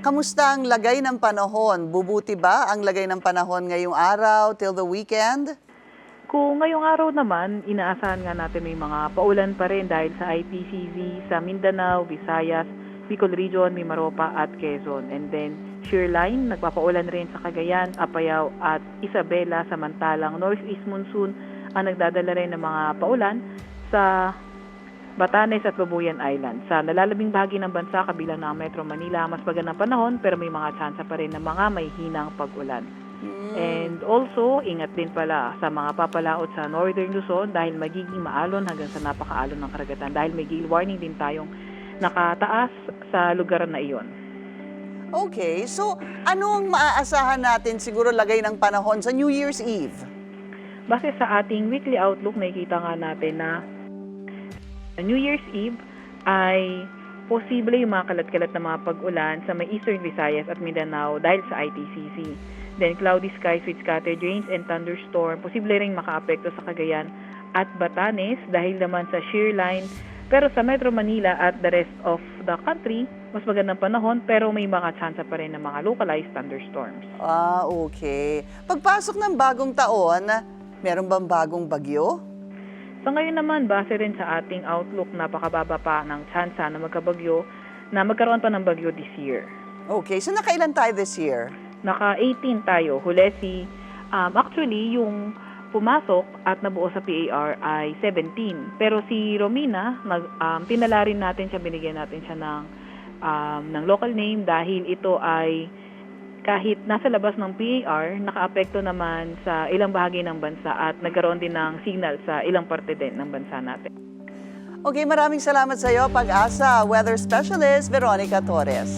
Kamusta ang lagay ng panahon? Bubuti ba ang lagay ng panahon ngayong araw till the weekend? Kung ngayong araw naman, inaasahan nga natin may mga paulan pa rin dahil sa IPCZ sa Mindanao, Visayas, Bicol Region, Mimaropa at Quezon. And then, shear line, nagpapaulan rin sa Cagayan, Apayao at Isabela, samantalang northeast monsoon ang nagdadala rin ng mga paulan sa Batanes at Babuyan Island. Sa nalalabing bahagi ng bansa, kabilang ng Metro Manila, mas magandang panahon pero may mga tsansa pa rin ng mga may hinang pag-ulan. And also, ingat din pala sa mga papalaot sa Northern Luzon dahil magiging maalon hanggang sa napakaalon ng karagatan dahil may gale warning din tayong nakataas sa lugar na iyon. Okay, so ano ang maaasahan natin siguro lagay ng panahon sa New Year's Eve? Base sa ating weekly outlook, nakikita nga natin na New Year's Eve ay posible yung mga kalat-kalat na mga pag-ulan sa may Eastern Visayas at Mindanao dahil sa ITCZ. Then cloudy skies with scattered rains and thunderstorm. Posible ring makaapekto sa Cagayan at Batanes dahil naman sa shear line. Pero sa Metro Manila at the rest of the country, mas magandang panahon pero may mga tsansa pa rin ng mga localized thunderstorms. Okay. Pagpasok ng bagong taon, meron bang bagong bagyo? Sa ngayon naman, base rin sa ating outlook, napakababa pa ng tsansa na magkabagyo na magkaroon pa ng bagyo this year. Okay, so nakailan tayo this year? Naka-18 tayo. Huli actually, yung pumasok at nabuo sa PAR ay 17. Pero si Romina, tinala rin natin siya, binigyan natin siya ng local name dahil ito ay kahit nasa labas ng PAR, nakaapekto naman sa ilang bahagi ng bansa at nagkaroon din ng signal sa ilang parte din ng bansa natin. Okay, maraming salamat sa iyo, Pag-asa Weather Specialist Veronica Torres.